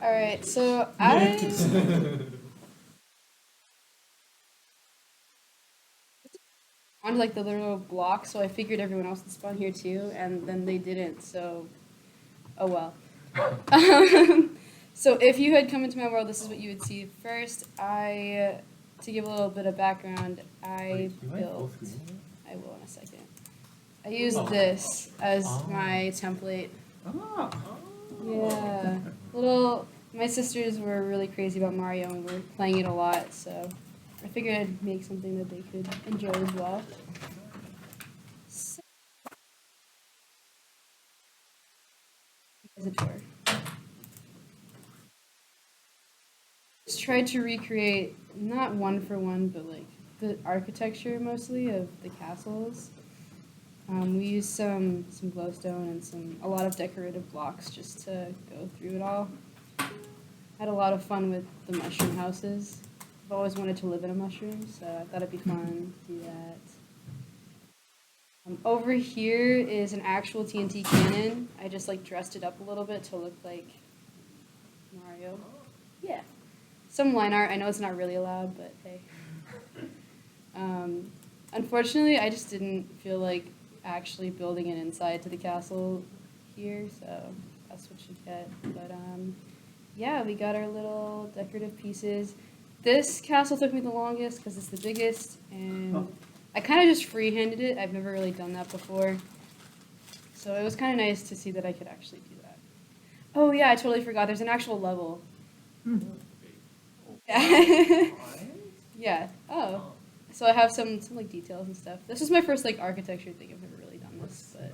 All right, so I on like the little block, so I figured everyone else would spawn here too, and then they didn't. So, oh well. So if you had come into my world, this is what you would see first. To give a little bit of background, I built. I will in a second. I used this as my template. Oh. Yeah, My sisters were really crazy about Mario and were playing it a lot, so I figured I'd make something that they could enjoy as well. So, as a tour. Just tried to recreate not one for one, but like the architecture mostly of the castles. We used some glowstone and a lot of decorative blocks just to go through it all. Had a lot of fun with the mushroom houses. I've always wanted to live in a mushroom, so I thought it'd be fun to do that. Over here is an actual TNT cannon. I just like dressed it up a little bit to look like Mario. Yeah. Some line art. I know it's not really allowed, but hey. Unfortunately, I just didn't feel like actually building an inside to the castle here, so that's what you get. But yeah, we got our little decorative pieces. This castle took me the longest because it's the biggest, and I kind of just free-handed it. I've never really done that before. So it was kind of nice to see that I could actually do that. Oh yeah, I totally forgot. There's an actual level. Yeah. Yeah. Oh. So I have some like details and stuff. This is my first like architecture thing. I've never really done this, but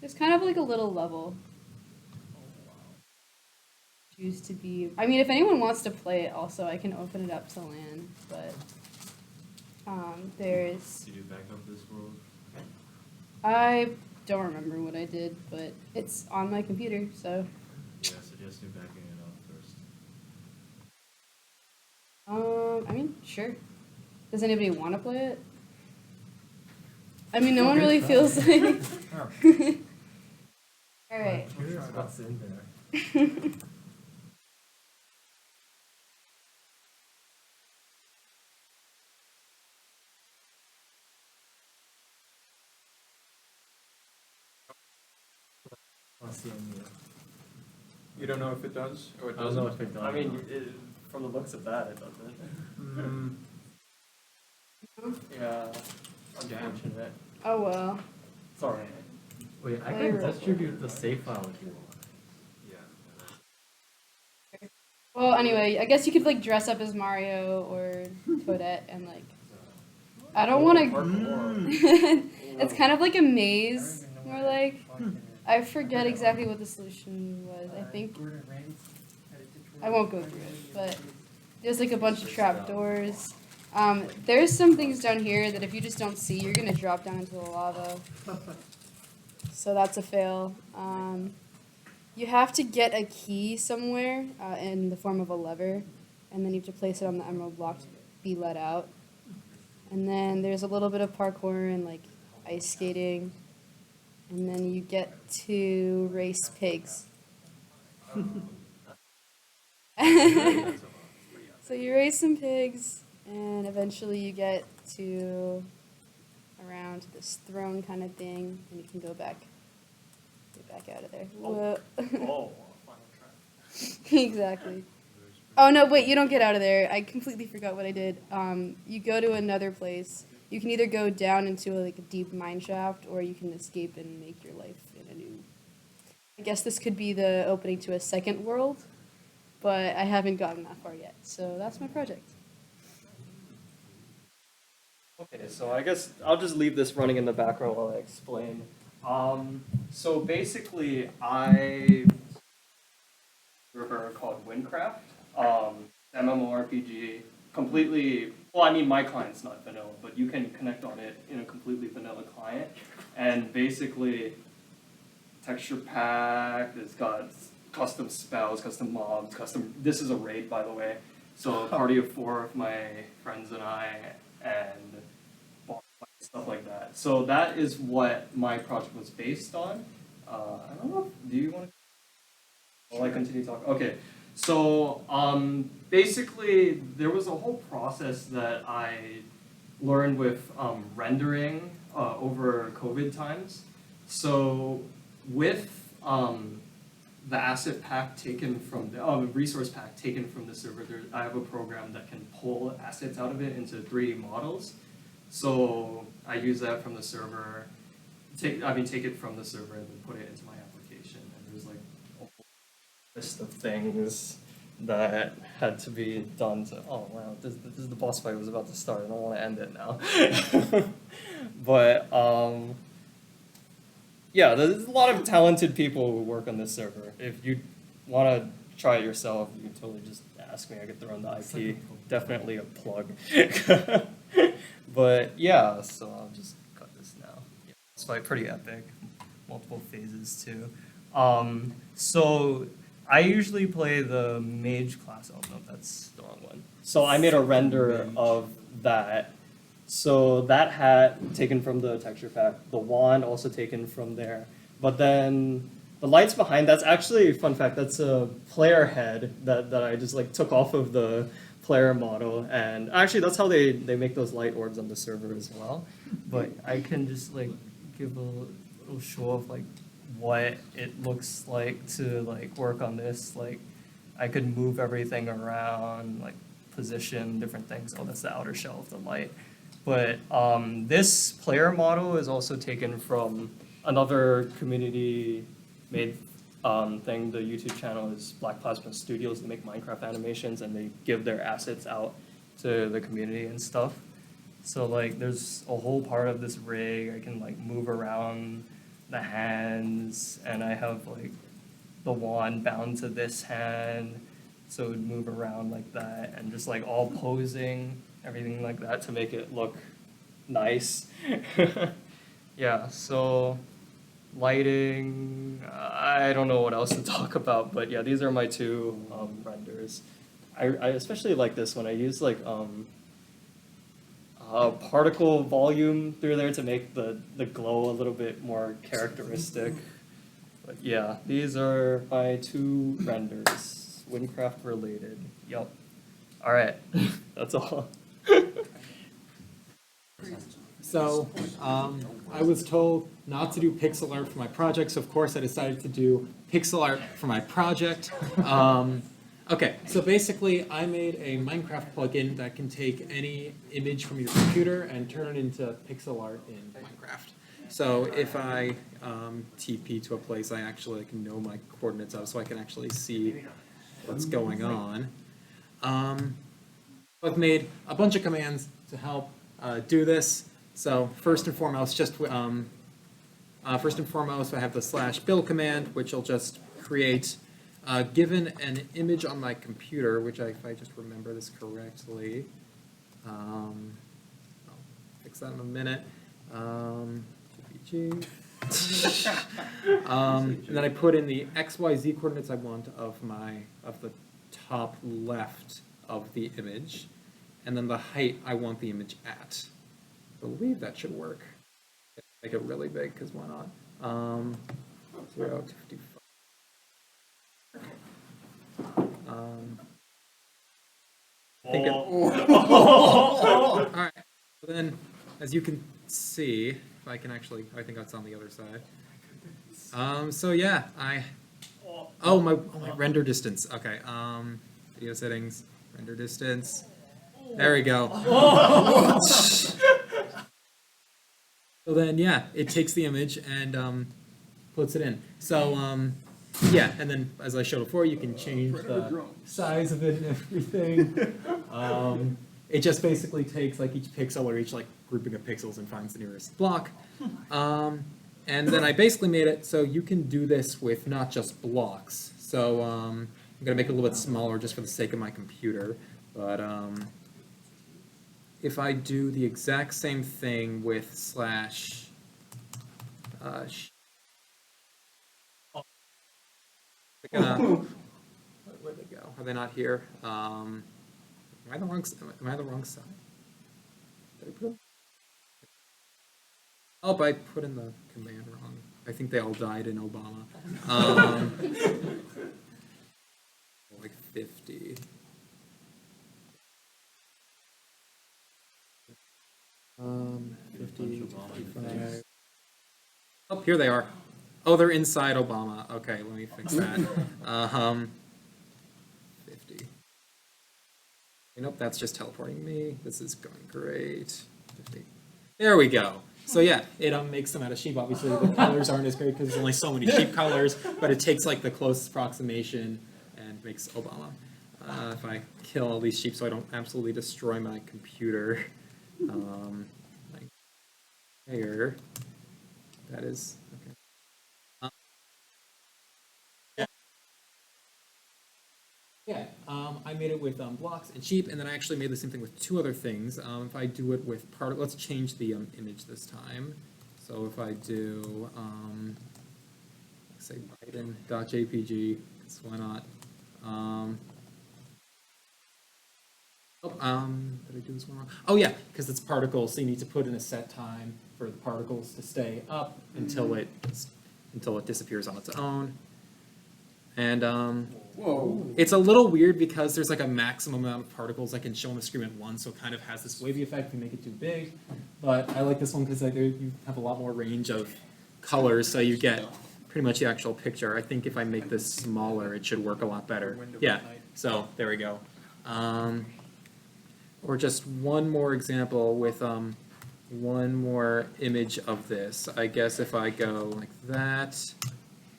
there's kind of like a little level. Choose to be. I mean, if anyone wants to play it, also I can open it up to LAN. But there's. Did you back up this world? I don't remember what I did, but it's on my computer, so. Yeah, I suggest you backing it up first. I mean, sure. Does anybody want to play it? I mean, no one really feels like. All right. I'm curious what's in there. CMU. You don't know if it does or it I don't doesn't? know if it does. I mean, from the looks of that, it doesn't. Yeah, unfortunate. Oh well. Sorry. Wait, I Play can real distribute the save file if you want. Yeah. Well, anyway, I guess you could like dress up as Mario or Toadette and like. I don't want to. It's kind of like a maze, more like. I forget exactly what the solution was. I think I won't go through it, but there's like a bunch of trapdoors. There's some things down here that if you just don't see, you're gonna drop down into the lava. So that's a fail. You have to get a key somewhere in the form of a lever, and then you have to place it on the emerald block to be let out. And then there's a little bit of parkour and like ice skating. And then you get to race pigs. So you race some pigs, and eventually you get to around this throne kind of thing, and you can get back out of there. Whoa. Oh, final track. Exactly. Oh no, wait, you don't get out of there. I completely forgot what I did. You go to another place. You can either go down into like a deep mine shaft, or you can escape and make your life in a new. I guess this could be the opening to a second world, but I haven't gotten that far yet. So that's my project. Okay, so I guess I'll just leave this running in the background while I explain. So basically, I river called Windcraft, MMORPG, completely. Well, I mean, my client's not vanilla, but you can connect on it in a completely vanilla client, and basically, texture pack. It's got custom spells, custom mobs, custom. This is a raid, by the way. So a party of 4 of my friends and I, and stuff like that. So that is what my project was based on. I don't know. Do you want to? Will I continue talking? Okay. So basically, there was a whole process that I learned with rendering over COVID times. So with the asset pack taken from the resource pack taken from the server, I have a program that can pull assets out of it into 3D models. So I use that from the server. Take it from the server and then put it into my application. And there's like a whole list of things that had to be done to, oh wow, this is the boss fight was about to start. I don't want to end it now. But yeah, there's a lot of talented people who work on this server. If you want to try it yourself, you can totally just ask me. I could throw in the IP. Definitely a plug. But yeah, so I'll just cut this now. Yeah, it's pretty epic. Multiple phases too. So I usually play the mage class. Oh no, that's the wrong one. So I made a render of that. So that hat taken from the texture pack, the wand also taken from there. But then the lights behind, that's actually, fun fact, that's a player head that I just like took off of the player model. And actually that's how they make those light orbs on the server as well. But I can just like give a little show of like what it looks like to like work on this. Like I could move everything around, like position different things. Oh, that's the outer shell of the light. But this player model is also taken from another community-made thing. The YouTube channel is Black Plasma Studios. They make Minecraft animations and they give their assets out to the community and stuff. So like, there's a whole part of this rig. I can like move around the hands, and I have like the wand bound to this hand, so it would move around like that, and just like all posing. Everything like that to make it look nice. Yeah, so lighting, I don't know what else to talk about, but yeah, these are my two renders. I especially like this one. I use like particle volume through there to make the glow a little bit more characteristic. But yeah, these are my two renders, Windcraft related. Yup. All right, that's all. So, I was told not to do pixel art for my project, so of course I decided to do pixel art for my project. Okay, so basically I made a Minecraft plugin that can take any image from your computer and turn it into pixel art in Minecraft. So if I TP to a place I actually can know my coordinates of, so I can actually see what's going on. I've made a bunch of commands to help do this. So first and foremost, I have the /build command, which will just create, given an image on my computer, which if I just remember this correctly, I'll fix that in a minute. GPG. And then I put in the XYZ coordinates I want of the top left of the image, and then the height I want the image at. I believe that should work. Make it really big, because why not? 0 to 55. I think Alright, so then, as you can see, if I can actually, I think that's on the other side. So yeah, my render distance. Okay, video settings, render distance. There we go. So then, yeah, it takes the image and puts it in. So, yeah, and then as I showed before, you can change the size of it and everything. It just basically takes like each pixel or each like grouping of pixels and finds the nearest block. And then I basically made it so you can do this with not just blocks. So I'm gonna make it a little bit smaller just for the sake of my computer, but if I do the exact same thing with where'd they go? Are they not here? Am I the wrong side? Did I put them? Oh, but I put in the command wrong. I think they all died in Obama. Like 50. Get a 50, bunch of Obama 55. things. Oh, here they are. Oh, they're inside Obama. Okay, let me fix that. 50. Nope, that's just teleporting me. This is going great. 50. There we go. So yeah, it makes them out of sheep. Obviously, the colors aren't as great because there's only so many sheep colors, but it takes like the closest approximation and makes Obama. If I kill all these sheep so I don't absolutely destroy my computer. Like here, that is okay. Yeah, I made it with blocks and sheep, and then I actually made the same thing with two other things. If I do it with let's change the image this time. So if I do, let's say Biden.jpg, because why not? Did I do this one wrong? Oh yeah, because it's particles, so you need to put in a set time for the particles to stay up until it disappears on its own. And Whoa. it's a little weird because there's like a maximum amount of particles I can show on the screen at once, so it kind of has this wavy effect if you make it too big. But I like this one because like, you have a lot more range of colors, so you get pretty much the actual picture. I think if I make this smaller, it should work a lot better. Yeah, so there we go. Or just one more example with one more image of this. I guess if I go like that.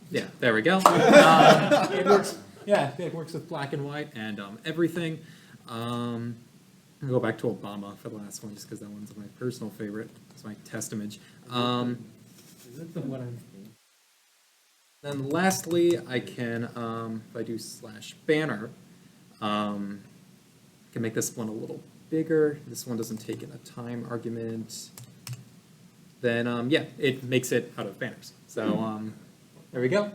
Yeah, there we go. It works. Yeah, it works with black and white and everything. I'll go back to Obama for the last one, just because that one's my personal favorite. It's my test image. Is it the one I'm seeing? Then lastly, I can, if I do /banner, I can make this one a little bigger. This one doesn't take in a time argument. Then, yeah, it makes it out of banners. So, there we go.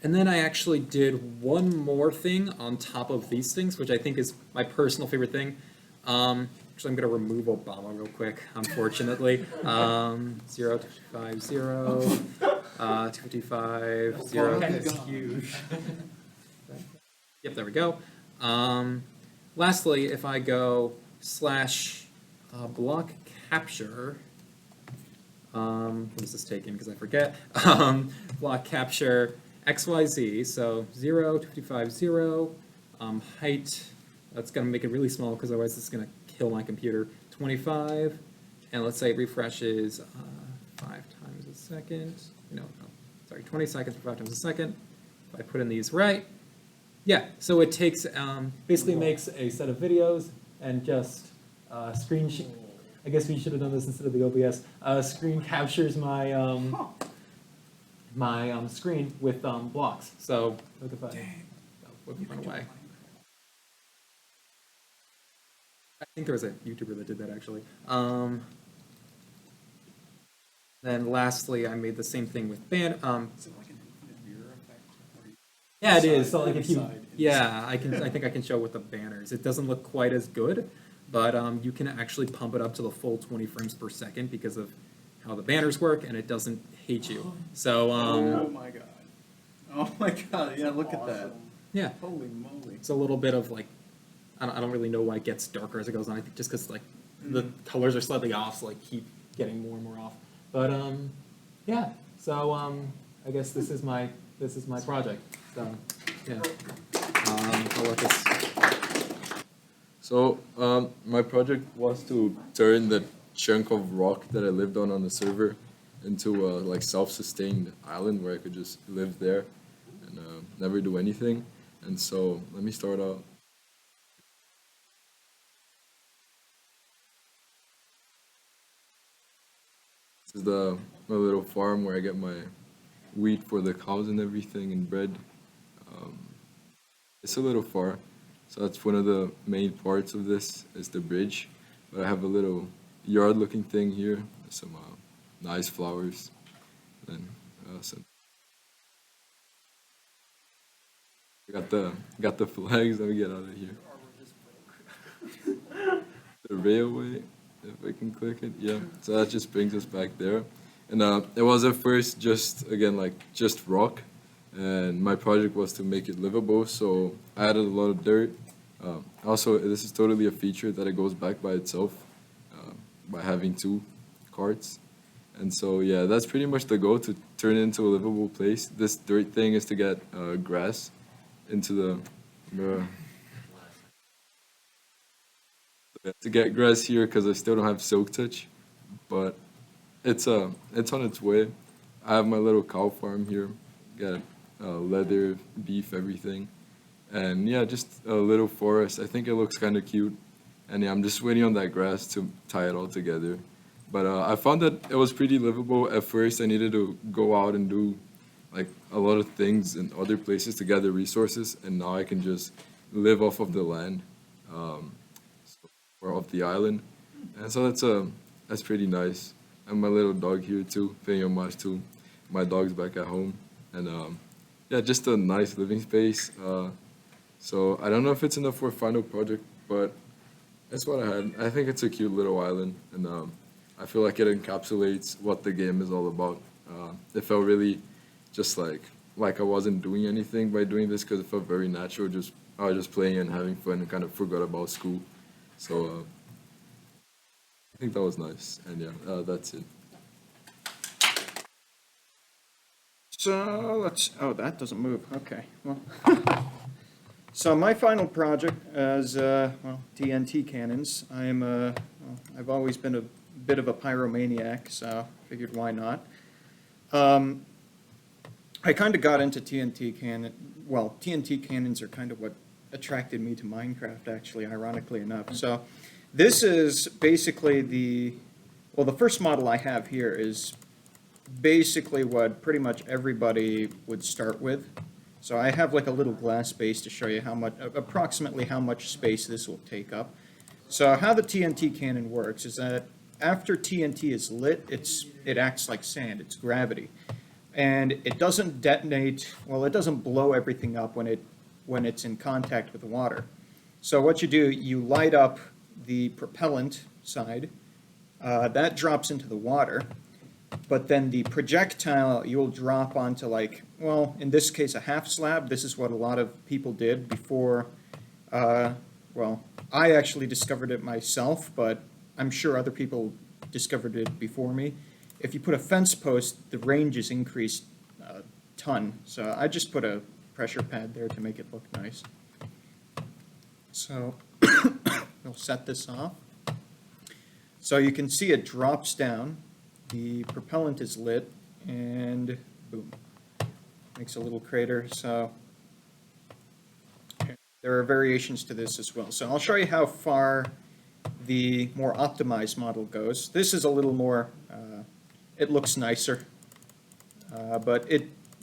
And then I actually did one more thing on top of these things, which I think is my personal favorite thing. Actually, I'm going to remove Obama real quick, unfortunately. 0, 255, 0, 255, 0. That is huge. Yep, there we go. Lastly, if I go /block capture, what is this taken? Because I forget. Block capture XYZ, so 0, 255, 0. Height, that's going to make it really small because otherwise it's going to kill my computer. 25, and let's say it refreshes 5 times a second. No, 20 seconds for 5 times a second. If I put in these right, yeah, so it takes, basically makes a set of videos and just I guess we should have done this instead of the OBS. Screen captures my my screen with blocks. So look if I run away. I think there was a YouTuber that did that actually. Then lastly, I made the same thing with Is it like an infinite mirror effect? Yeah, it is. So like if you, Inside. yeah, I think I can show with the banners. It doesn't look quite as good, but you can actually pump it up to the full 20 frames per second because of how the banners work, and it doesn't hate you. So Oh my god. Oh my god, yeah, look at that. yeah, Holy moly. it's a little bit of like, I don't really know why it gets darker as it goes on. I think just because like the colors are slightly off, so like keep getting more and more off. But yeah. So I guess this is my project. So yeah. I'll let this. So, my project was to turn the chunk of rock that I lived on the server into a like self-sustained island where I could just live there and never do anything. And so, let me start out. This is my little farm where I get my wheat for the cows and everything and bread. It's a little far. So that's one of the main parts of this is the bridge. But I have a little yard-looking thing here, some nice flowers, then some. I got the flags. Let me get out of here. The railway, if I can click it, yeah. So that just brings us back there, and it was at first just rock, and my project was to make it livable. So I added a lot of dirt. Also, this is totally a feature that it goes back by itself by having two carts. And so yeah, that's pretty much the goal, to turn it into a livable place. This dirt thing is to get grass into the to get grass here because I still don't have silk touch, but it's on its way. I have my little cow farm here, got leather, beef, everything, and yeah, just a little forest. I think it looks kind of cute, and yeah, I'm just waiting on that grass to tie it all together. But I found that it was pretty livable. At first, I needed to go out and do like a lot of things in other places to gather resources, and now I can just live off of the land. Or off the island, and so that's pretty nice. And my little dog here too, paying homage to my dog's back at home, and yeah, just a nice living space. So I don't know if it's enough for a final project, but that's what I had. I think it's a cute little island, and I feel like it encapsulates what the game is all about. It felt really just like I wasn't doing anything by doing this, because it felt very natural. Just I was just playing and having fun, and kind of forgot about school. So I think that was nice, and yeah, that's it. So oh, that doesn't move. Okay, well. So my final project is, well, TNT cannons. Well, I've always been a bit of a pyromaniac, so figured why not. I kind of got into TNT cannon. Well, TNT cannons are kind of what attracted me to Minecraft, actually, ironically enough. So this is basically the first model I have here is basically what pretty much everybody would start with. So I have like a little glass base to show you approximately how much space this will take up. So how the TNT cannon works is that after TNT is lit, it acts like sand, it's gravity. And it doesn't detonate, well, it doesn't blow everything up when it's in contact with the water. So what you do, you light up the propellant side, that drops into the water, but then the projectile you'll drop onto, like, well, in this case, a half slab. This is what a lot of people did before, well, I actually discovered it myself, but I'm sure other people discovered it before me. If you put a fence post, the range is increased a ton. So I just put a pressure pad there to make it look nice. So we'll set this off. So you can see it drops down. The propellant is lit, and boom, makes a little crater. So there are variations to this as well. So I'll show you how far the more optimized model goes. This is a little more, it looks nicer, but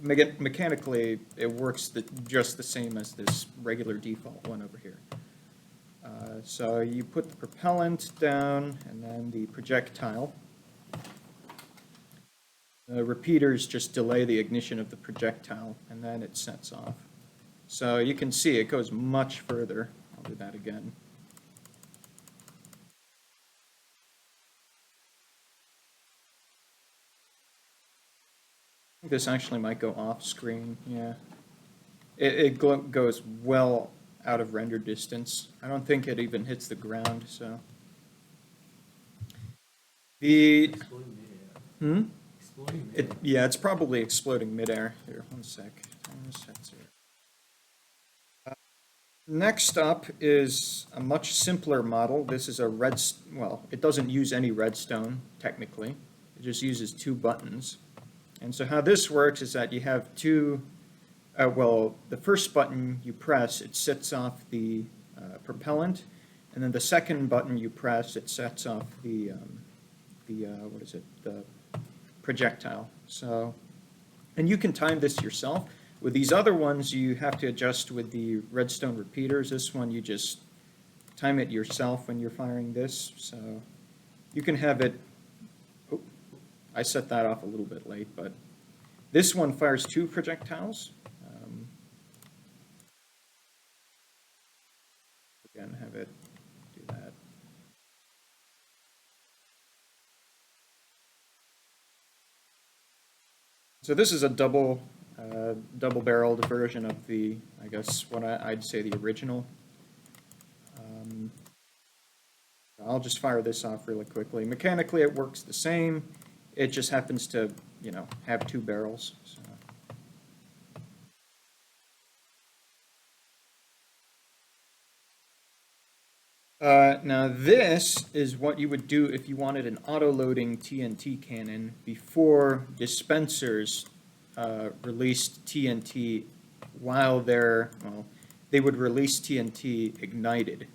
mechanically it works just the same as this regular default one over here. So you put the propellant down and then the projectile. The repeaters just delay the ignition of the projectile, and then it sets off. So you can see it goes much further. I'll do that again. I think this actually might go off screen, yeah. It goes well out of render distance. I don't think it even hits the ground, so. Yeah, it's probably exploding midair. Here, one sec. Next up is a much simpler model. This is a well, it doesn't use any redstone, technically. It just uses 2 buttons. And so how this works is that you have 2, well, the first button you press, it sets off the propellant, and then the second button you press, it sets off the what is it, the projectile. So, and you can time this yourself. With these other ones, you have to adjust with the redstone repeaters. This one, you just time it yourself when you're firing this. So you can have it, oh, I set that off a little bit late, but this one fires 2 projectiles. Again, have it do that. So this is a double double-barreled version of the, I guess, what I'd say the original. I'll just fire this off really quickly. Mechanically, it works the same. It just happens to, you know, have two barrels. So. Now this is what you would do if you wanted an auto-loading TNT cannon before dispensers released TNT while they would release TNT ignited.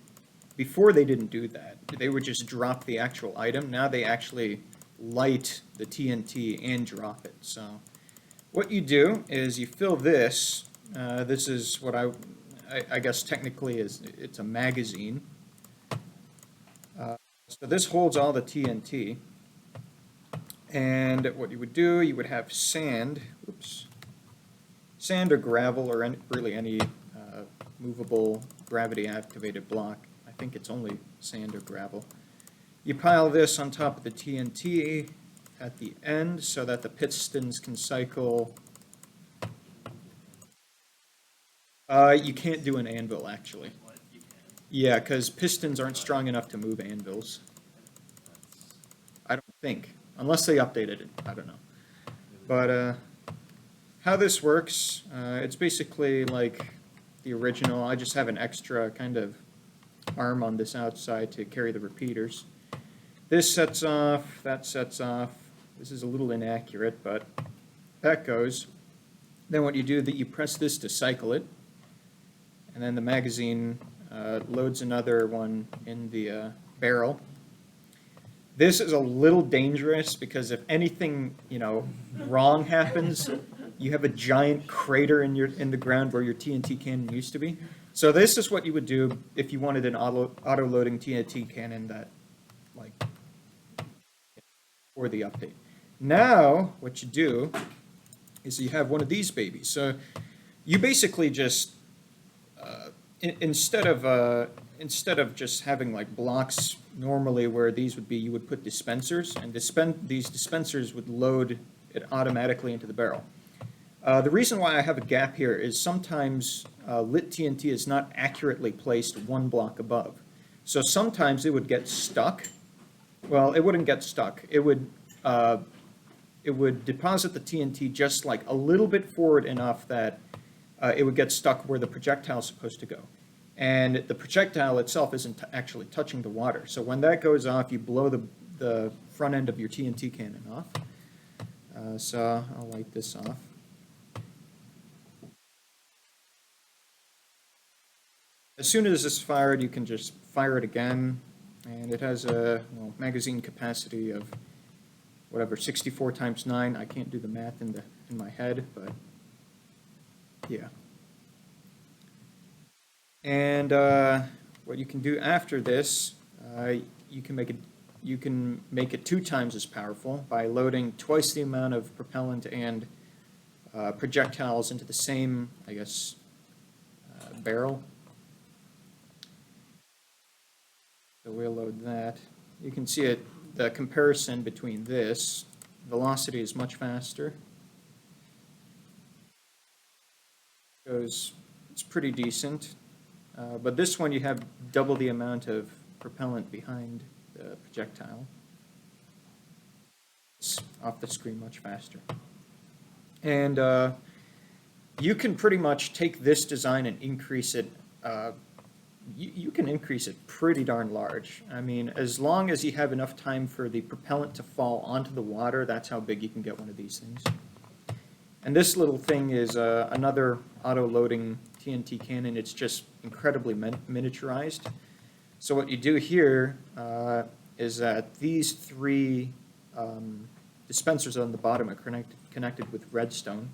Before they didn't do that. They would just drop the actual item. Now they actually light the TNT and drop it. So what you do is you fill this. This is what I guess technically it's a magazine. So this holds all the TNT. And what you would do, you would have sand, sand or gravel or really any movable gravity-activated block. I think it's only sand or gravel. You pile this on top of the TNT at the end so that the pistons can cycle. You can't do an anvil, actually. Yeah, because pistons aren't strong enough to move anvils. I don't think. Unless they updated it. I don't know. But how this works, it's basically like the original. I just have an extra kind of arm on this outside to carry the repeaters. This sets off, that sets off. This is a little inaccurate, but that goes. Then what you do is that you press this to cycle it, and then the magazine loads another one in the barrel. This is a little dangerous because if anything, you know, wrong happens, you have a giant crater in the ground where your TNT cannon used to be. So this is what you would do if you wanted an auto-loading TNT cannon that, like, for the update. Now, what you do is you have one of these babies. So you basically just, instead of just having like blocks normally where these would be, you would put dispensers, and these dispensers would load it automatically into the barrel. The reason why I have a gap here is sometimes lit TNT is not accurately placed one block above. So sometimes it would get stuck. Well, it wouldn't get stuck. It would deposit the TNT just like a little bit forward enough that it would get stuck where the projectile is supposed to go. And the projectile itself isn't actually touching the water. So when that goes off, you blow the front end of your TNT cannon off. So I'll light this off. As soon as this is fired, you can just fire it again. And it has a magazine capacity of whatever, 64 times 9. I can't do the math in my head, but yeah. And what you can do after this, you can make it 2 times as powerful by loading twice the amount of propellant and projectiles into the same, I guess, barrel. So we'll load that. You can see it. The comparison between this, velocity is much faster. It's pretty decent. But this one you have double the amount of propellant behind the projectile. It's off the screen much faster. And you can pretty much take this design and increase it. You can increase it pretty darn large. I mean, as long as you have enough time for the propellant to fall onto the water, that's how big you can get one of these things. And this little thing is another auto-loading TNT cannon. It's just incredibly miniaturized. So what you do here is that these 3 dispensers on the bottom are connected with redstone.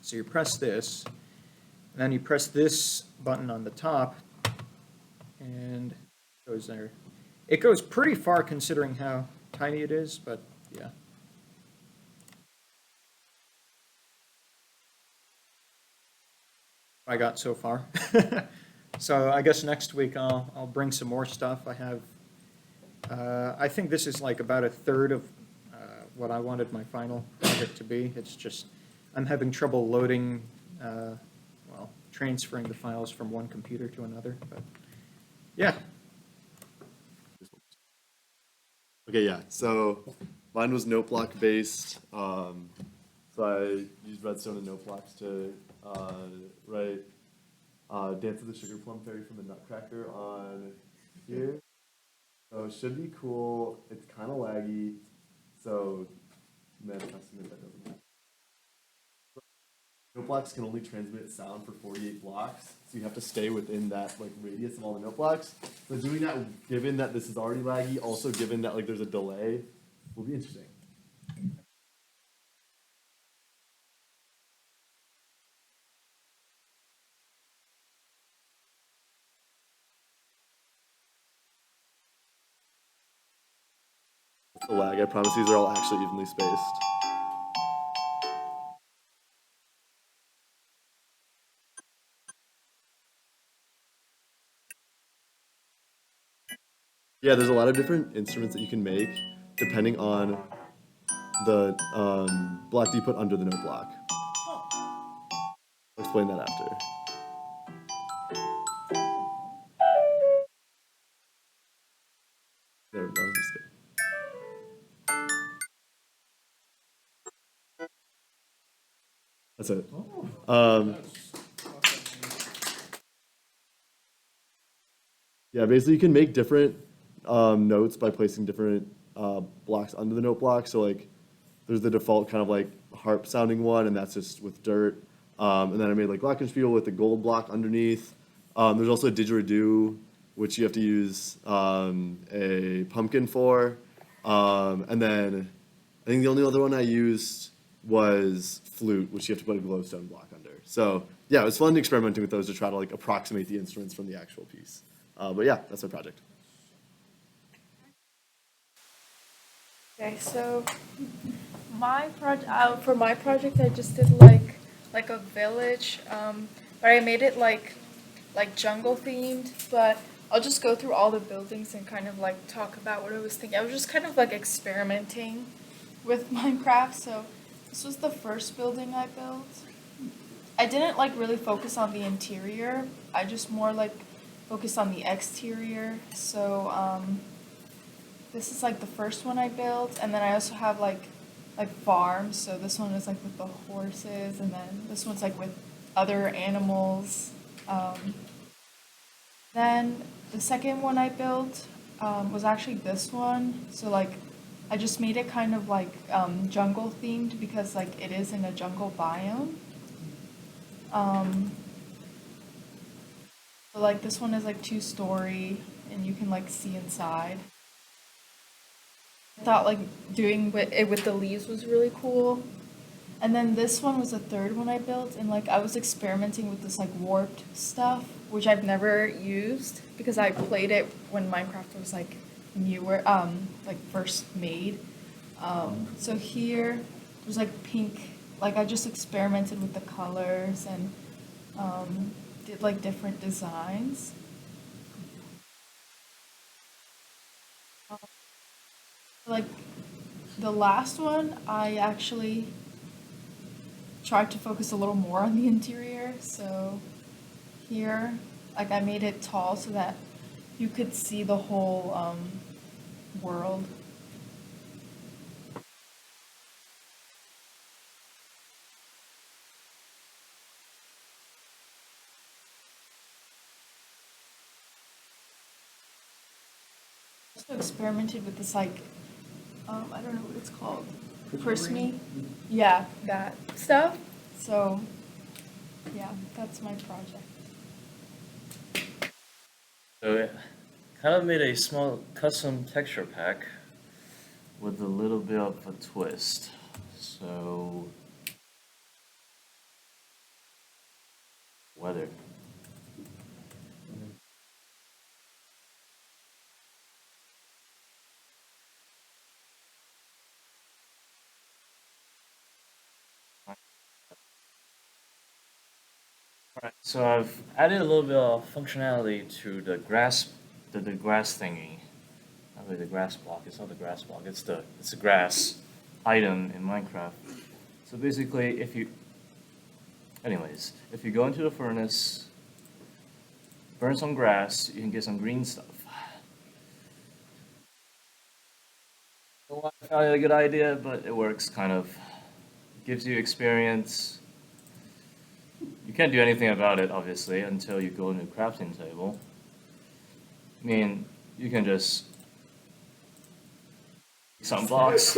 So you press this, and then you press this button on the top, and it goes there. It goes pretty far considering how tiny it is, but yeah. I got so far. So I guess next week I'll bring some more stuff. I have, I think this is like about 1/3 of what I wanted my final project to be. It's just I'm having trouble loading, well, transferring the files from one computer to another, but, yeah. Okay, yeah. So mine was note block based. So I used Redstone and note blocks to write Dance of the Sugar Plum Fairy from the Nutcracker on here. So it should be cool. It's kind of laggy. So manifesting that doesn't work. Note blocks can only transmit sound for 48 blocks, so you have to stay within that like radius of all the note blocks. So doing that, given that this is already laggy, also given that like there's a delay, will be interesting. That's the lag. I promise these are all actually evenly spaced. Yeah, there's a lot of different instruments that you can make depending on the block that you put under the note block. I'll explain that after. There we go. Just kidding. That's it. Yeah, basically you can make different notes by placing different blocks under the note block. So like there's the default kind of like harp sounding one, and that's just with dirt. And then I made like glockenspiel with the gold block underneath. There's also a didgeridoo, which you have to use a pumpkin for. And then I think the only other one I used was flute, which you have to put a glowstone block under. So yeah, it was fun experimenting with those to try to like approximate the instruments from the actual piece. But yeah, that's my project. Okay, so my project for my project, I just did like a village, but I made it like jungle themed. But I'll just go through all the buildings and kind of like talk about what I was thinking. I was just kind of like experimenting with Minecraft. So this was the first building I built. I didn't like really focus on the interior. I just more like focused on the exterior. So this is like the first one I built, and then I also have like farms. So this one is like with the horses, and then this one's like with other animals. Then the second one I built was actually this one. So like I just made it kind of like jungle themed because like it is in a jungle biome. So like this one is like 2-story, and you can like see inside. I thought like doing it with the leaves was really cool. And then this one was the third one I built, and like I was experimenting with this like warped stuff, which I've never used because I played it when Minecraft was like newer, like first made. So here was like pink, like I just experimented with the colors and did like different designs. Like the last one, I actually tried to focus a little more on the interior. So here, like I made it tall so that you could see the whole world. Also experimented with this like I don't know what it's called. Prismy? Yeah, that stuff. So yeah, that's my project. So I kind of made a small custom texture pack with a little bit of a twist. So weather. Alright, so I've added a little bit of functionality to the grass, the grass thingy. Not really the grass block. It's not the grass block. It's a grass item in Minecraft. So basically, if you Anyways, if you go into the furnace, burn some grass, you can get some green stuff. Don't know why I found it a good idea, but it works kind of. Gives you experience. You can't do anything about it, obviously, until you go into the crafting table. I mean, you can just some blocks.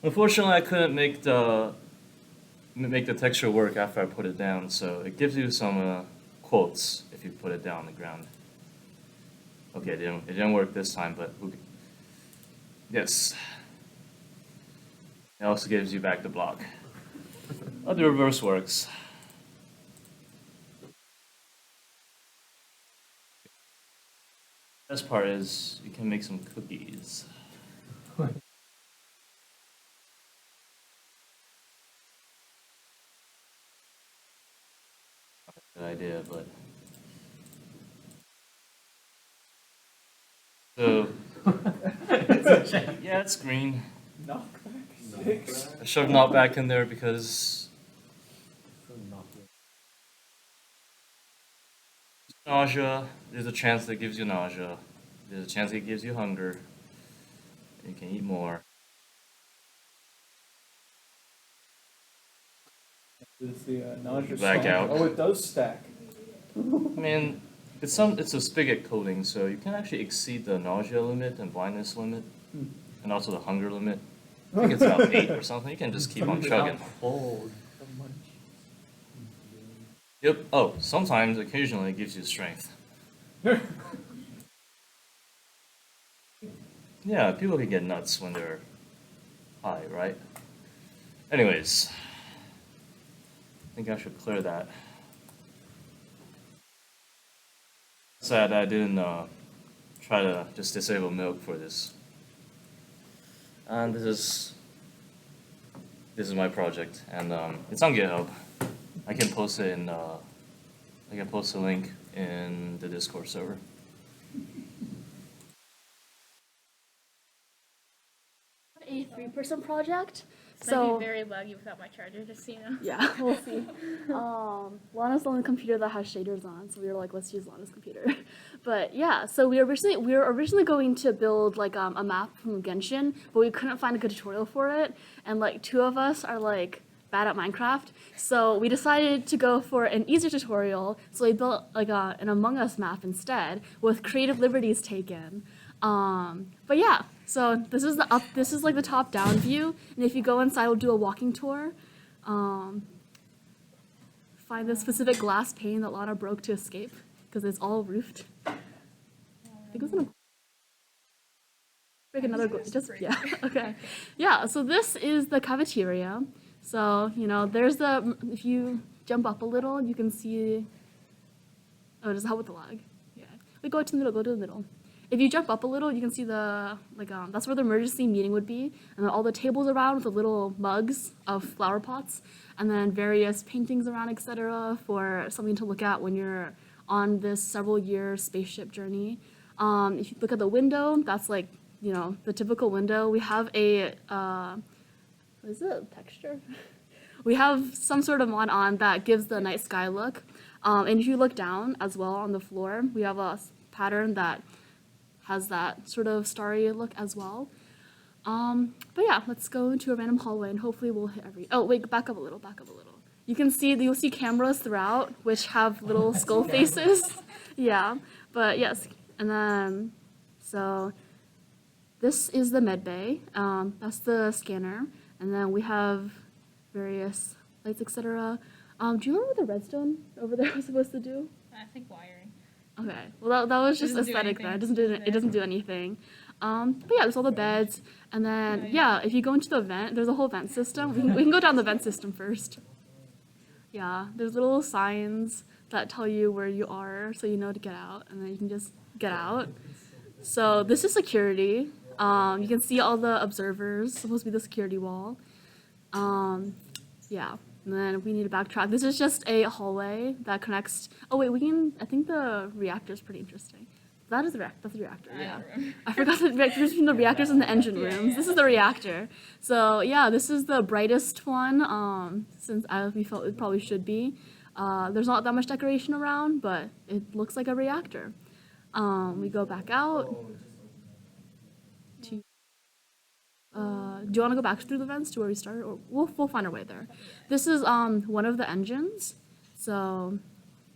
Unfortunately, I couldn't make the texture work after I put it down, so it gives you some quotes if you put it down on the ground. Okay, it didn't work this time, but yes. It also gives you back the block. But the reverse works. Best part is you can make some cookies. Good idea, but so yeah, it's green. I shoved knock back in there because nausea. There's a chance that it gives you nausea. There's a chance it gives you hunger. You can eat more. Is the nausea Back strong? out. Oh, it does stack. I mean, it's a spigot coating, so you can actually exceed the nausea limit and blindness limit, and also the hunger limit. I think it's about 8 or something. You can just keep on chugging. Yep. Oh, sometimes, occasionally, it gives you strength. Yeah, people can get nuts when they're high, right? Anyways, I think I should clear that. Sad I didn't try to just disable milk for this. And this is my project, and it's on GitHub. I can post it in I can post a link in the Discord server. A 3-person project. It's So might be very laggy without my charger, just so you know. yeah, we'll see. Lana's the only computer that has shaders on, so we were like, let's use Lana's computer. But yeah, so we were originally going to build like a map from Genshin, but we couldn't find a good tutorial for it, and like 2 of us are like bad at Minecraft, so we decided to go for an easier tutorial. So we built like an Among Us map instead, with creative liberties taken. But yeah, so this is like the top-down view, and if you go inside, we'll do a walking tour. Find the specific glass pane that Lana broke to escape, because it's all roofed. I think it was in a... Break another just yeah, okay. Yeah, so this is the cafeteria. So, you know, there's if you jump up a little, you can see... Oh, does it help with the lag? Yeah. We go to the middle, If you jump up a little, you can see that's where the emergency meeting would be, and then all the tables around with the little mugs of flower pots, and then various paintings around, etc., for something to look at when you're on this several-year spaceship journey. If you look at the window, that's like, you know, the typical window. We have a what is it? Texture? We have some sort of mod on that gives the night sky look. And if you look down as well on the floor, we have a pattern that has that sort of starry look as well. But yeah, let's go into a random hallway and hopefully we'll hit oh wait, back up a little. You'll see cameras throughout which have little skull faces. Yeah, but yes, and then, so this is the med bay, that's the scanner, and then we have various lights, etc. Do you remember what the redstone over there was supposed to do? I think wiring. Okay, well that was It just doesn't do aesthetic then. anything. It doesn't do anything. But yeah, there's all the beds, and then yeah, if you go into the vent, there's a whole vent system. We can go down the vent system first. Yeah, there's little signs that tell you where you are, so you know to get out, and then you can just get out. So this is security. You can see all the observers. Supposed to be the security wall. Yeah. And then we need to backtrack. This is just a hallway that connects. Oh wait, I think the reactor is pretty interesting. That is the that's the reactor, I yeah. don't remember. I forgot the difference between the reactors and the engine Yeah, rooms. yeah. This is the reactor. So yeah, this is the brightest one, since we felt it probably should be. There's not that much decoration around, but it looks like a reactor. We go back out to, do you want to go back through the vents to where we started, or we'll find our way there. This is one of the engines, so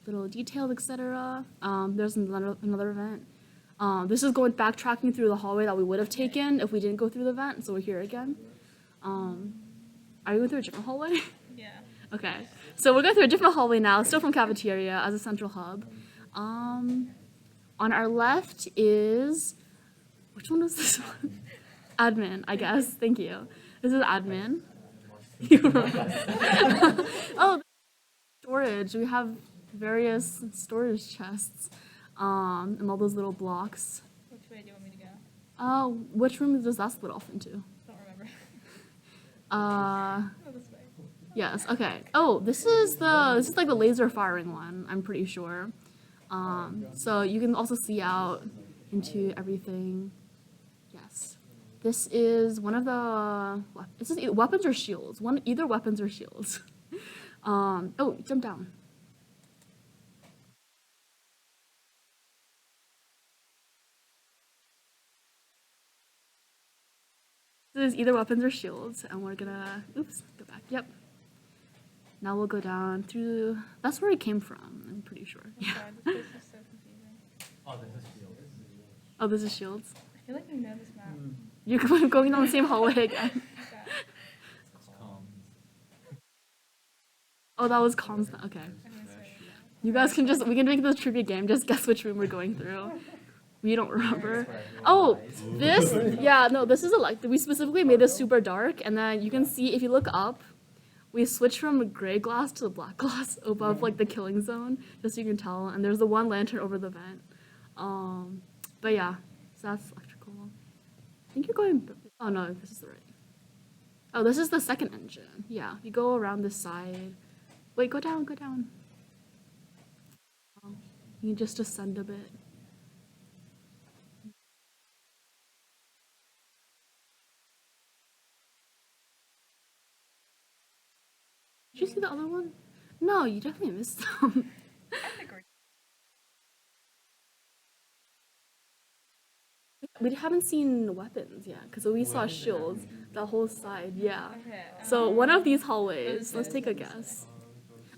little detailed, etc. There's another vent. This is going backtracking through the hallway that we would have taken if we didn't go through the vent, so we're here again. Are you going through a different hallway? Yeah. Okay, so we're going through a different hallway now, still from cafeteria as a central hub. On our left is, which one is this one? Admin, I guess. Thank you. This is admin. Oh, storage. We have various storage chests, and all those little blocks. Which way do you want me to go? Which room does that split off into? Don't remember. Uh, Go this way. yes. Okay. Oh, this is like the laser firing one. I'm pretty sure. So you can also see out into everything. Yes. This is one of the. Is this weapons or shields? Either weapons or shields. Oh, jump down. This is either weapons or shields, and we're gonna. Oops, go back. Yep. Now we'll go down through. That's where it came from. I'm pretty sure. I'm Yeah. sorry, this place is so confusing. Oh, this is field. Oh, this is shields. I feel like we know this map. You're going down the same hallway again. Yeah. It's calm. Oh, that was comms. Okay. I'm gonna say it. You guys we can make this trivia game. Just guess which room we're going through. We don't remember. Oh, this, yeah, no, this is we specifically made this super dark, and then you can see if you look up, we switched from gray glass to the black glass above like the killing zone, just so you can tell. And there's the one lantern over the vent. But yeah, so that's electrical. I think you're going. Oh no, this is the right. Oh, this is the second engine. Yeah, you go around this side. Wait, go down, go down. You can just ascend a bit. Did you see the other one? No, you definitely missed them. I think we're We haven't seen weapons yet, because we saw shields, the whole side, yeah. okay. So one of these hallways, let's take a guess.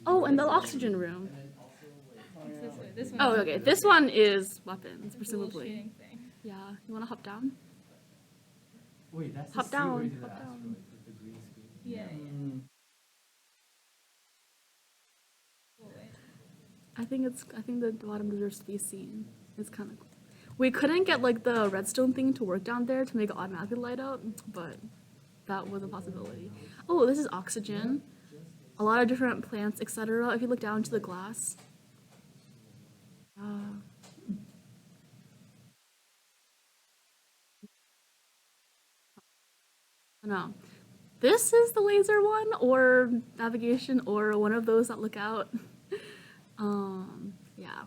Oh, and the oxygen room. It's this way. This one. Oh, okay, this one is weapons, presumably. Shooting thing. Yeah, you wanna hop down? Wait, that's Hop the down, seaway to the hop down. asteroid with the green screen. Yeah. Cool, wait. I think the bottom deserves to be seen. It's kind of cool. We couldn't get like the redstone thing to work down there to make it automatically light up, but that was a possibility. Oh, this is oxygen. A lot of different plants, etc. If you look down to the glass. No. This is the laser one, or navigation, or one of those that look out. Yeah.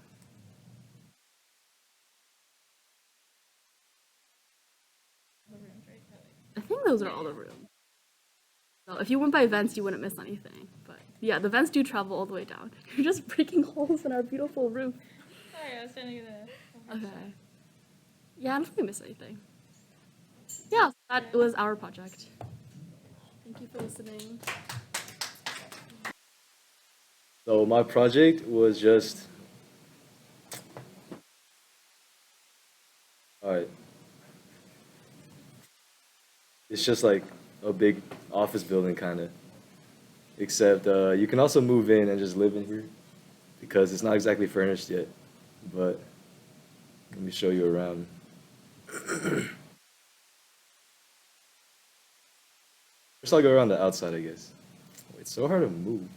The rooms, right? Oh, wait. I think those are all the rooms. So if you went by vents, you wouldn't miss anything. But yeah, the vents do travel all the way down. You're just breaking holes in our beautiful roof. Sorry, I was trying to get a. Okay. Yeah, I don't think we missed anything. Yeah, that was our project. Thank you for listening. So my project was just, alright. It's just like a big office building kind of. Except you can also move in and just live in here because it's not exactly furnished yet. But let me show you around. First I'll go around the outside, I guess. Oh, it's so hard to move.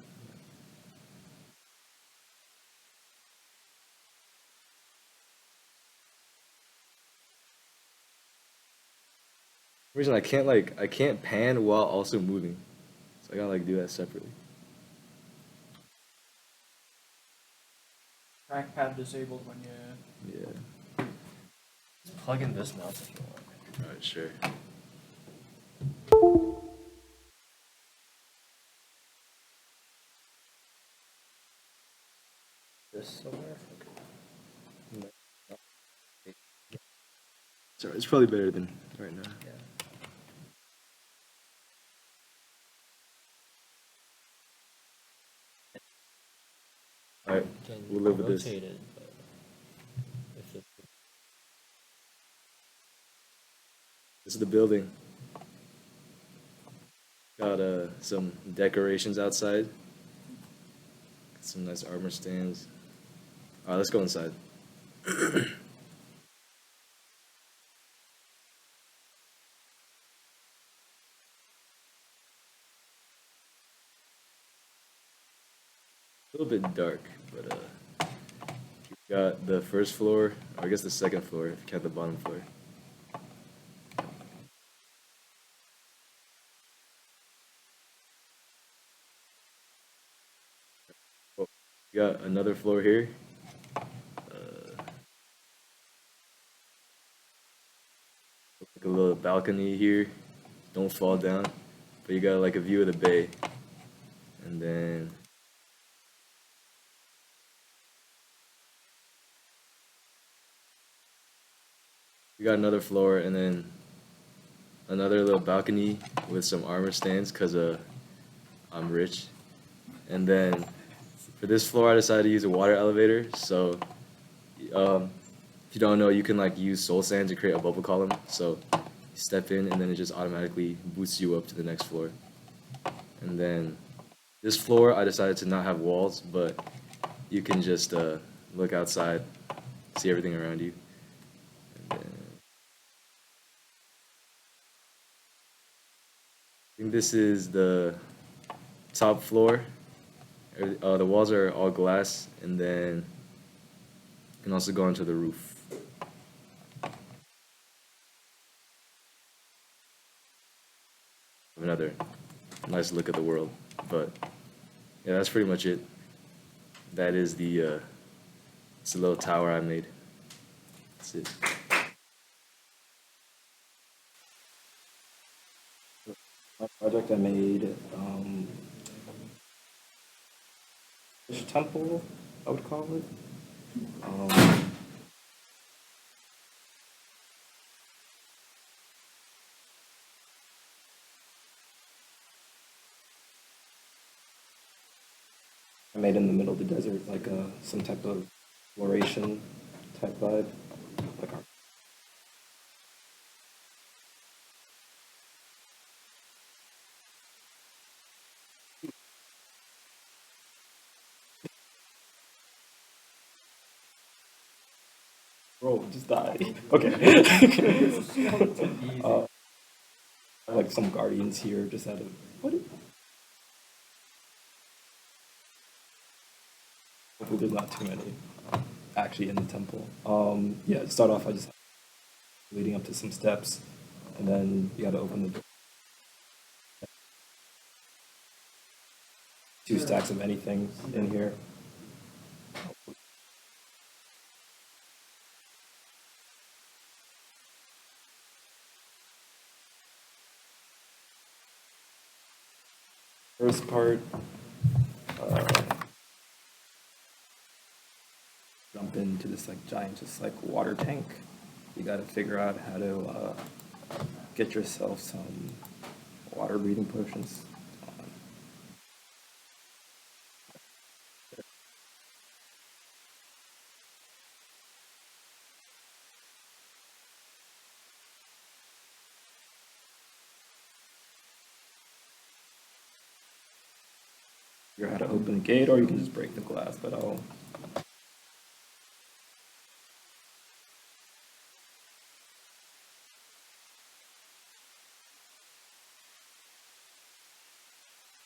For some reason I can't pan while also moving. So I gotta like do that separately. Trackpad disabled when you. Yeah. Just plug in this mouse if you want. Alright, sure. This somewhere? Okay. Sorry, it's probably better than right now. Yeah. Alright, Can we'll live with this. rotate it, but if it, This is the building. Got some decorations outside. Some nice armor stands. Alright, let's go inside. A little bit dark, but we got the first floor, or I guess the second floor, if you count the bottom floor. Oh, we got another floor here. Like a little balcony here. Don't fall down, but you got like a view of the bay, and then. We got another floor and then another little balcony with some armor stands because I'm rich. And then for this floor, I decided to use a water elevator. So if you don't know, you can like use soul sand to create a bubble column. So you step in and then it just automatically boosts you up to the next floor. And then this floor, I decided to not have walls, but you can just look outside, see everything around you. I think this is the top floor. The walls are all glass, and then you can also go onto the roof. Another nice look at the world, but yeah, that's pretty much it. That is it's a little tower I made. That's it. My project I made, fish temple, I would call it. I made in the middle of the desert, like some type of exploration type vibe, like our. Bro, just die. Okay. Like some guardians here, just out of what? Hopefully, there's not too many actually in the temple. Yeah. To start off, I just leading up to some steps, and then you got to open the door. 2 stacks of anything in here. First part, jump into this like giant, just like water tank. You got to figure out how to get yourself some water breathing potions. Figure out how to open a gate, or you can just break the glass, but I'll.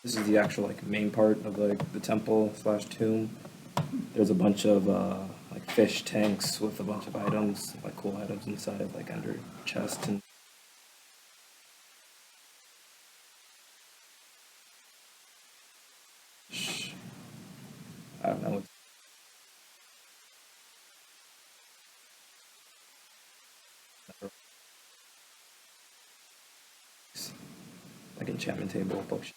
This is the actual like main part of like the temple / tomb. There's a bunch of like fish tanks with a bunch of items, like cool items inside, like under chest and. I don't know. like enchantment table, bookshelf.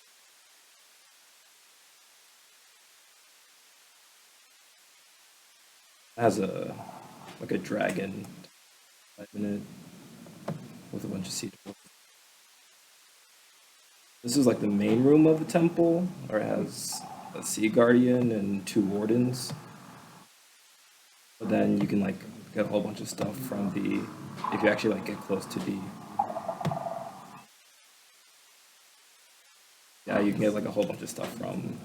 It has a like a dragon type in it with a bunch of sea turtles. This is like the main room of the temple, where it has a sea guardian and 2 wardens. But then you can like get a whole bunch of stuff from the, if you actually like get close to the, yeah, you can get like a whole bunch of stuff from,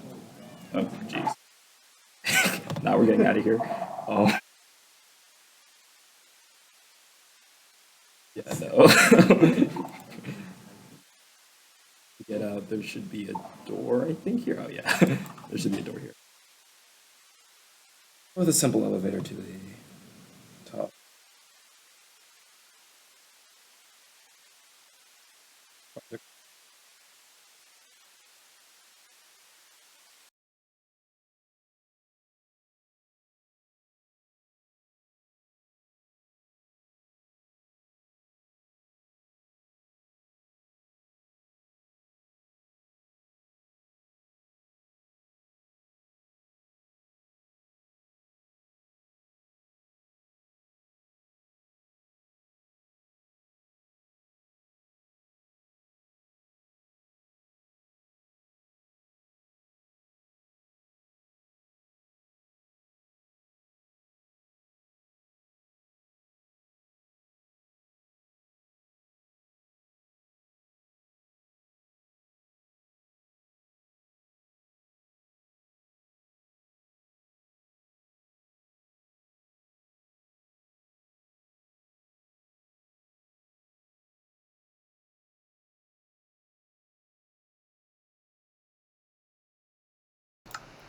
oh jeez. Now we're getting out of here. Oh. Yeah, no. To get out, there should be a door, I think, here. Oh, yeah. There should be a door here. With a simple elevator to the top.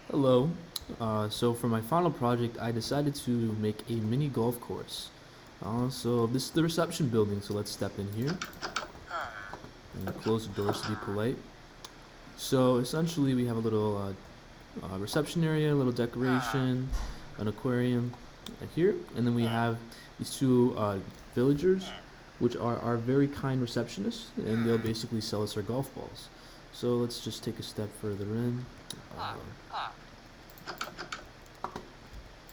Hello. So for my final project, I decided to make a mini golf course. So this is the reception building, so let's step in here. And close the doors to be polite. So essentially we have a little reception area, a little decoration, an aquarium here, and then we have these 2 villagers, which are our very kind receptionists, and they'll basically sell us our golf balls. So let's just take a step further in.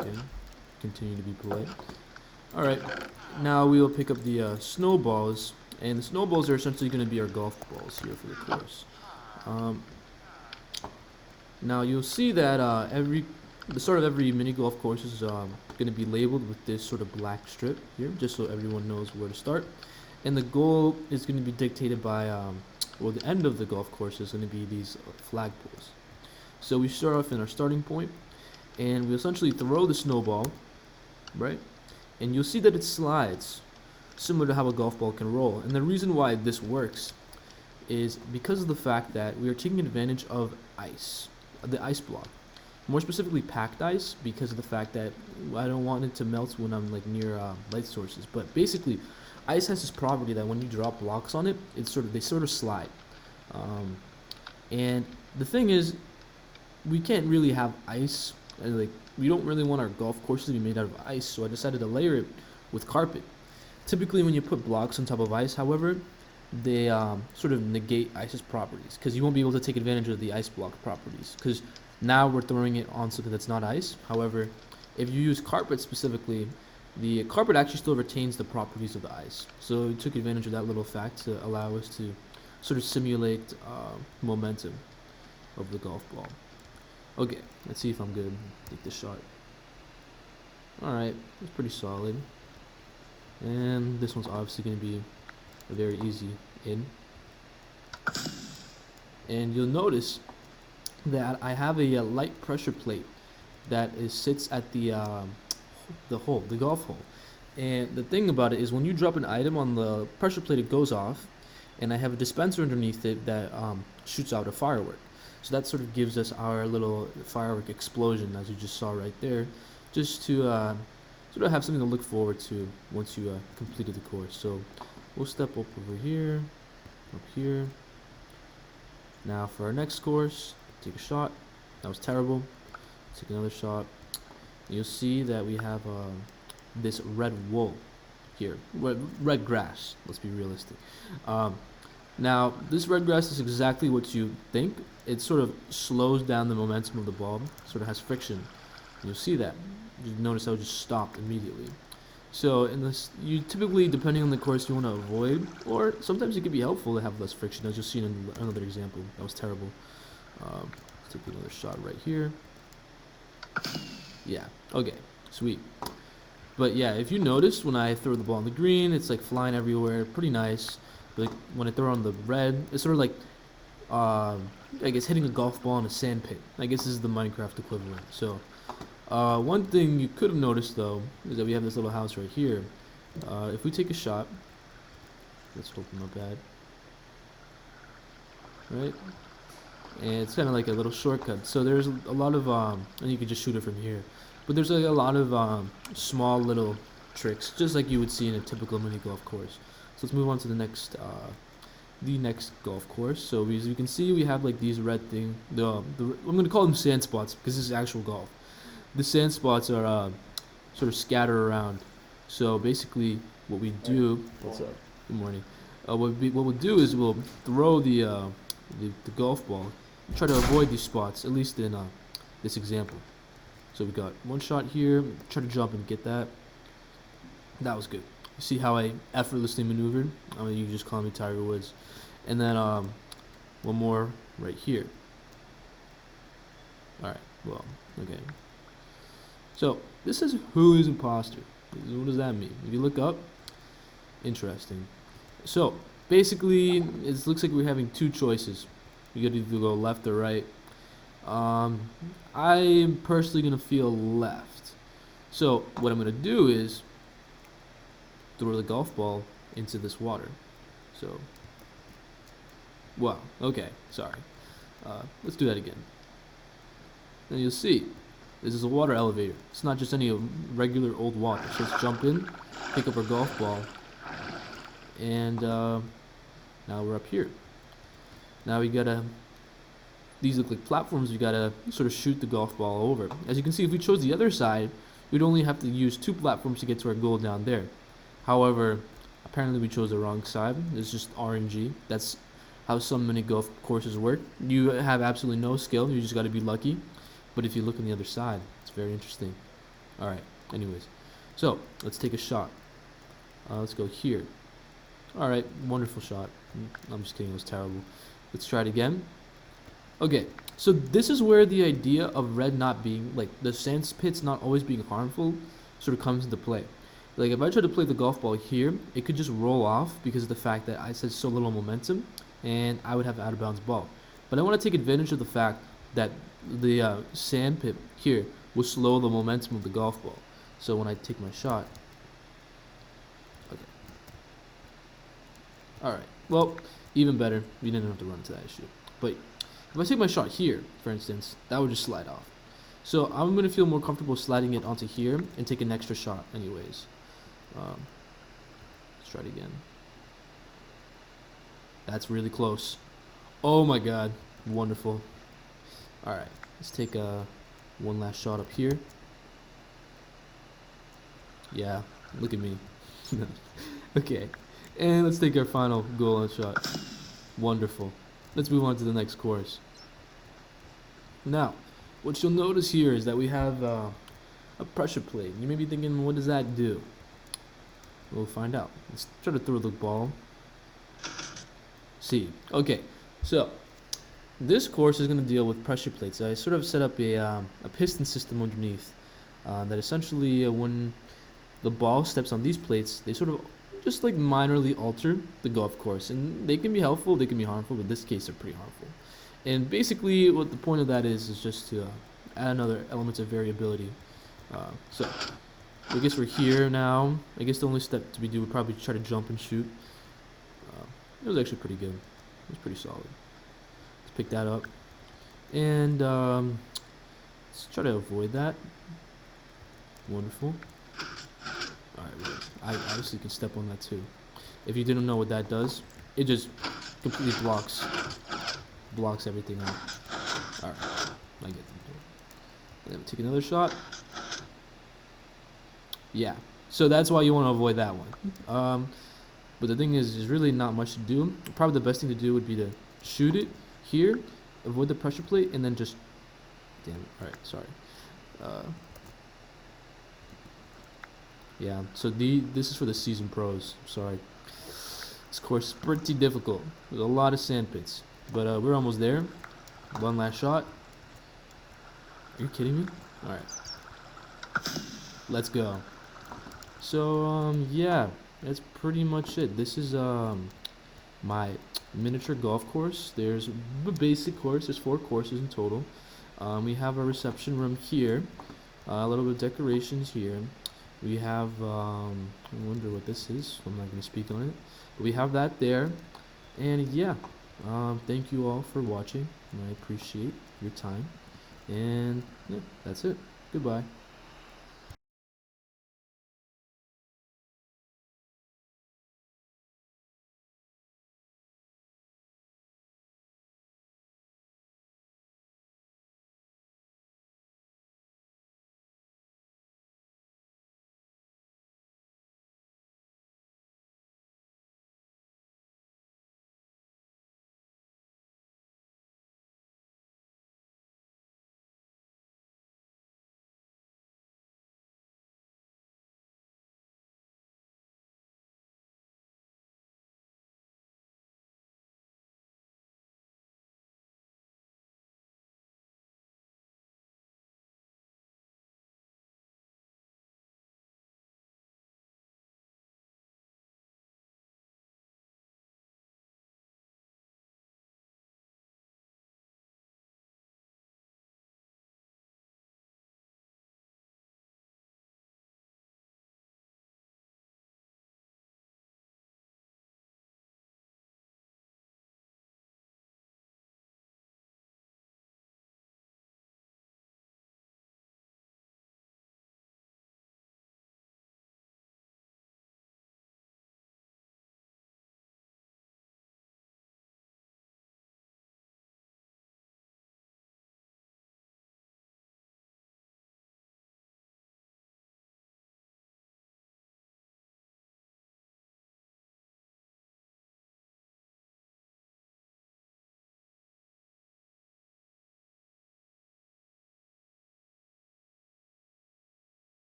Okay, continue to be polite. Alright, now we will pick up the snowballs, and the snowballs are essentially going to be our golf balls here for the course. Now you'll see that the start of every mini golf course is going to be labeled with this sort of black strip here, just so everyone knows where to start. And the goal is going to be dictated by, well, the end of the golf course is going to be these flagpoles. So we start off in our starting point, and we essentially throw the snowball, right? And you'll see that it slides, similar to how a golf ball can roll. And the reason why this works is because of the fact that we are taking advantage of ice, the ice block. More specifically packed ice, because of the fact that I don't want it to melt when I'm like near light sources. But basically, ice has this property that when you drop blocks on it, they sort of slide. And the thing is, we can't really have ice, and like we don't really want our golf courses to be made out of ice, so I decided to layer it with carpet. Typically when you put blocks on top of ice, however, they sort of negate ice's properties, because you won't be able to take advantage of the ice block properties, because now we're throwing it on something that's not ice. However, if you use carpet specifically, the carpet actually still retains the properties of the ice. So we took advantage of that little fact to allow us to sort of simulate momentum of the golf ball. Okay, let's see if I'm good. Take this shot. Alright, it's pretty solid. And this one's obviously going to be a very easy in. And you'll notice that I have a light pressure plate that sits at the golf hole. And the thing about it is when you drop an item on the pressure plate, it goes off. And I have a dispenser underneath it that shoots out a firework. So that sort of gives us our little firework explosion, as you just saw right there, just to sort of have something to look forward to once you completed the course. So we'll step up over here, up here. Now for our next course, take a shot. That was terrible. Take another shot. You'll see that we have this red wool here, red grass. Let's be realistic. Now, this red grass is exactly what you think. It sort of slows down the momentum of the ball, sort of has friction. You'll see that. You notice how it just stopped immediately. So in this, you typically, depending on the course you want to avoid, or sometimes it can be helpful to have less friction, as you'll see in another example. That was terrible. Let's take another shot right here. Yeah, okay, sweet. But yeah, if you notice, when I throw the ball on the green, it's like flying everywhere, pretty nice. But like, when I throw on the red, it's sort of like, I guess hitting a golf ball in a sand pit. I guess this is the Minecraft equivalent. So, one thing you could have noticed though, is that we have this little house right here. If we take a shot, let's hope I'm not bad. Right? And it's kind of like a little shortcut. So there's a lot of, and you can just shoot it from here. But there's like a lot of small little tricks, just like you would see in a typical mini golf course. So let's move on to the next golf course. So as you can see, we have like these red thing. I'm gonna call them sand spots because this is actual golf. The sand spots are sort of scattered around. So basically, what we do. What's up? Good morning. What we'll do is we'll throw the golf ball. Try to avoid these spots, at least in this example. So we got one shot here. Try to jump and get that. That was good. You see how I effortlessly maneuvered? I mean, you just call me Tiger Woods. And then one more right here. All right. Well, okay. So this is who is imposter. What does that mean? If you look up, interesting. So basically, it looks like we're having two choices. You gotta either go left or right. I'm personally gonna feel left. So what I'm gonna do is throw the golf ball into this water. So, wow, okay, sorry. Let's do that again. And you'll see, this is a water elevator. It's not just any regular old water. So let's jump in, pick up our golf ball, and now we're up here. Now we gotta, these look like platforms, we gotta sort of shoot the golf ball over. As you can see, if we chose the other side, we'd only have to use 2 platforms to get to our goal down there. However, apparently we chose the wrong side. It's just RNG. That's how some mini golf courses work. You have absolutely no skill. You just got to be lucky. But if you look on the other side, it's very interesting. All right. Anyways, so let's take a shot. Let's go here. All right. Wonderful shot. I'm just kidding. It was terrible. Let's try it again. Okay. So this is where the idea of red not being, like the sand pits not always being harmful, sort of comes into play. Like if I try to play the golf ball here, it could just roll off because of the fact that I said so little momentum, and I would have an out of bounds ball. But I want to take advantage of the fact that the sand pit here will slow the momentum of the golf ball. So when I take my shot, okay. All right. Well, even better. We didn't have to run into that issue. But if I take my shot here, for instance, that would just slide off. So I'm gonna feel more comfortable sliding it onto here and take an extra shot, anyways. Let's try it again. That's really close. Oh my god, wonderful. All right, let's take one last shot up here. Yeah, look at me. Okay, and let's take our final goal on shot. Wonderful. Let's move on to the next course. Now, what you'll notice here is that we have a pressure plate. You may be thinking, what does that do? We'll find out. Let's try to throw the ball. See. Okay, so this course is going to deal with pressure plates. I sort of set up a piston system underneath that essentially when the ball steps on these plates, they sort of just like minorly alter the golf course. And they can be helpful, they can be harmful, but in this case they're pretty harmful. And basically what the point of that is just to add another element of variability. So I guess we're here now. I guess the only step to be do would probably try to jump and shoot. It was actually pretty good. It was pretty solid. Let's pick that up. And let's try to avoid that. Wonderful. Alright, I obviously can step on that too. If you didn't know what that does, it just completely blocks everything out. Alright, I get it. Let me take another shot. Yeah, so that's why you want to avoid that one. But the thing is, there's really not much to do. Probably the best thing to do would be to shoot it here, avoid the pressure plate, and then just, damn it, alright, sorry. Yeah, so this is for the seasoned pros, sorry. This course is pretty difficult. There's a lot of sand pits. But we're almost there. One last shot. Are you kidding me? Alright. Let's go. So, yeah, that's pretty much it. This is, my miniature golf course. There's the basic course. There's 4 courses in total. We have a reception room here. A little bit of decorations here. We have, I wonder what this is. I'm not going to speak on it. But we have that there. And yeah, thank you all for watching. I appreciate your time. And yeah, that's it. Goodbye.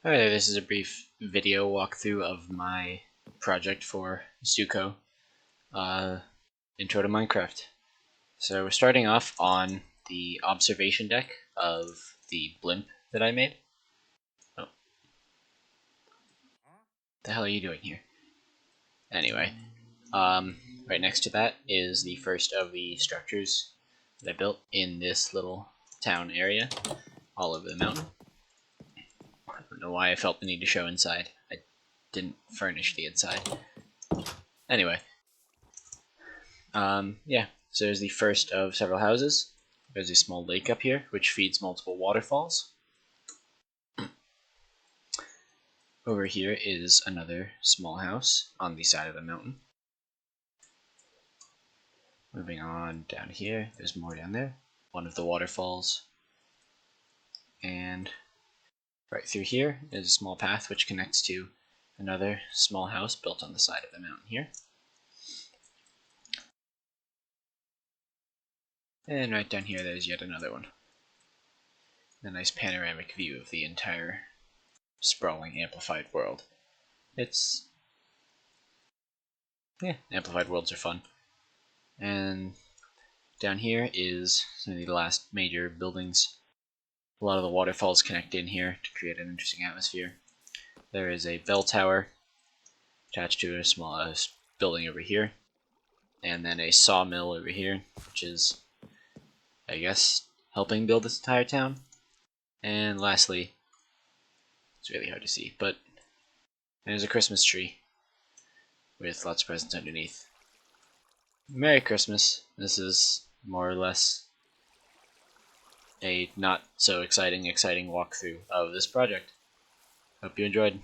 Hi there, this is a brief video walkthrough of my project for Suko, Intro to Minecraft. So we're starting off on the observation deck of the blimp that I made. Oh. What the hell are you doing here? Anyway, right next to that is the first of the structures that I built in this little town area, all over the mountain. I don't know why I felt the need to show inside. I didn't furnish the inside. Anyway, yeah, so there's the first of several houses. There's a small lake up here, which feeds multiple waterfalls. Over here is another small house on the side of the mountain. Moving on down here, there's more down there. One of the waterfalls. And right through here is a small path which connects to another small house built on the side of the mountain here. And right down here there's yet another one. A nice panoramic view of the entire sprawling amplified world. Amplified worlds are fun. And down here is some of the last major buildings. A lot of the waterfalls connect in here to create an interesting atmosphere. There is a bell tower attached to a small building over here, and then a sawmill over here, which is, I guess, helping build this entire town. And lastly, it's really hard to see, but there's a Christmas tree with lots of presents underneath. Merry Christmas. This is more or less a not so exciting walkthrough of this project. Hope you enjoyed.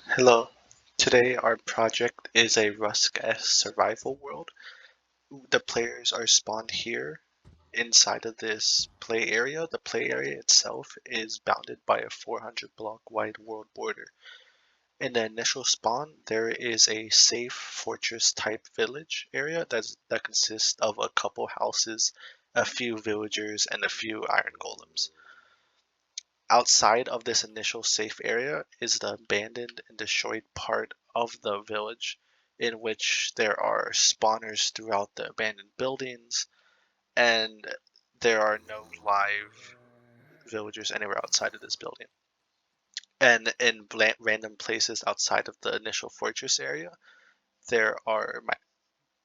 Hello. Today our project is a Rusk-esque survival world. The players are spawned here inside of this play area. The play area itself is bounded by a 400 block wide world border. In the initial spawn, there is a safe fortress type village area that consists of a couple houses, a few villagers, and a few iron golems. Outside of this initial safe area is the abandoned and destroyed part of the village, in which there are spawners throughout the abandoned buildings, and there are no live villagers anywhere outside of this building. And in random places outside of the initial fortress area, there are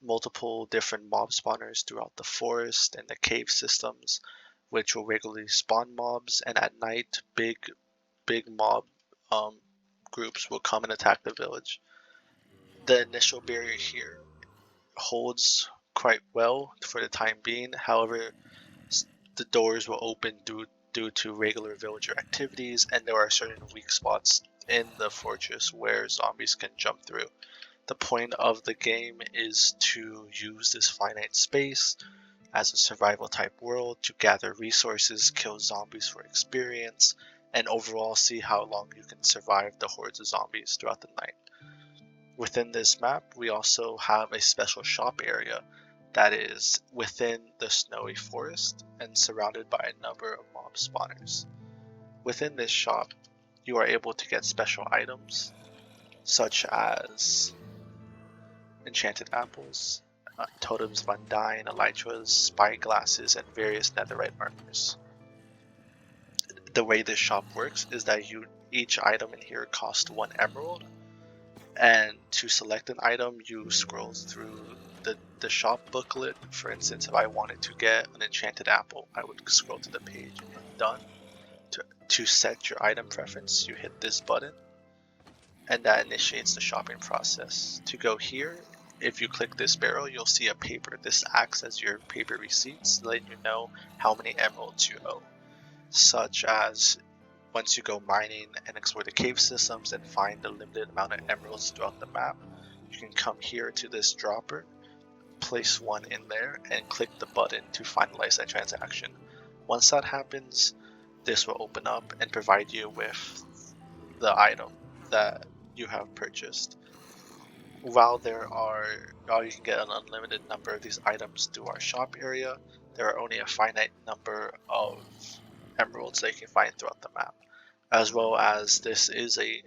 multiple different mob spawners throughout the forest and the cave systems, which will regularly spawn mobs, and at night big mob groups will come and attack the village. The initial barrier here holds quite well for the time being. However, the doors will open due to regular villager activities, and there are certain weak spots in the fortress where zombies can jump through. The point of the game is to use this finite space as a survival type world to gather resources, kill zombies for experience, and overall see how long you can survive the hordes of zombies throughout the night. Within this map, we also have a special shop area that is within the snowy forest and surrounded by a number of mob spawners. Within this shop, you are able to get special items such as enchanted apples, totems of undying, elytras, spy glasses, and various netherite armors. The way this shop works is that each item in here costs 1 emerald, and to select an item you scroll through the shop booklet. For instance, if I wanted to get an enchanted apple, I would scroll to the page and hit done. To set your item preference, you hit this button, and that initiates the shopping process. To go here, if you click this barrel, you'll see a paper. This acts as your paper receipts, letting you know how many emeralds you owe. Such as once you go mining and explore the cave systems and find a limited amount of emeralds throughout the map, you can come here to this dropper, place 1 in there, and click the button to finalize that transaction. Once that happens, this will open up and provide you with the item that you have purchased. While you can get an unlimited number of these items through our shop area, there are only a finite number of emeralds that you can find throughout the map. As well as this is a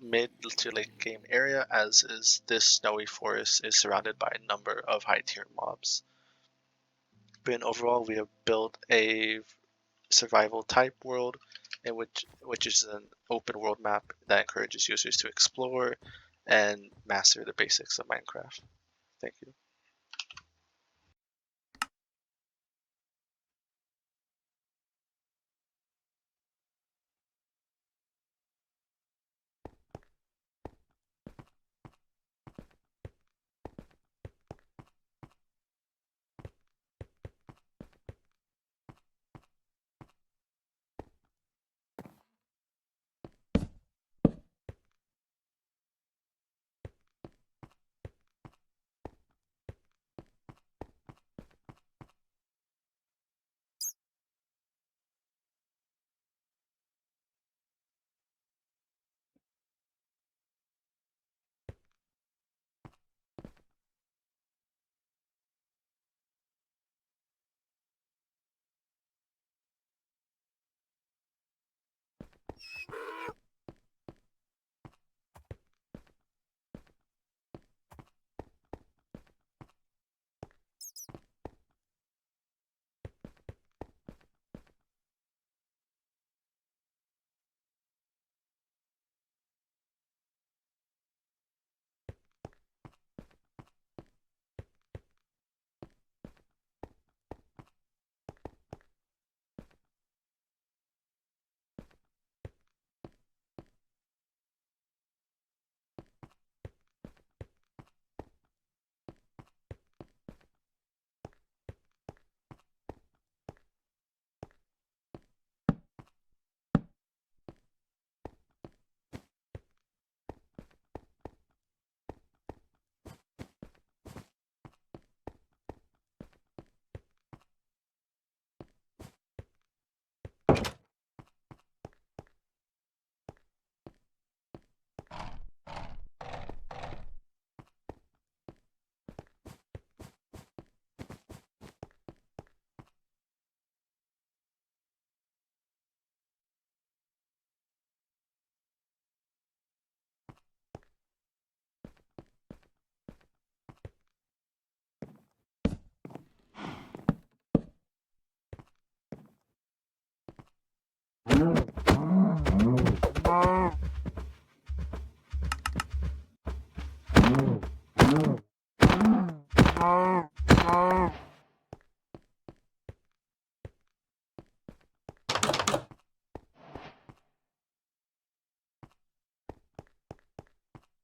mid to late game area, as is this snowy forest is surrounded by a number of high tier mobs. But overall, we have built a survival type world in which is an open world map that encourages users to explore and master the basics of Minecraft. Thank you.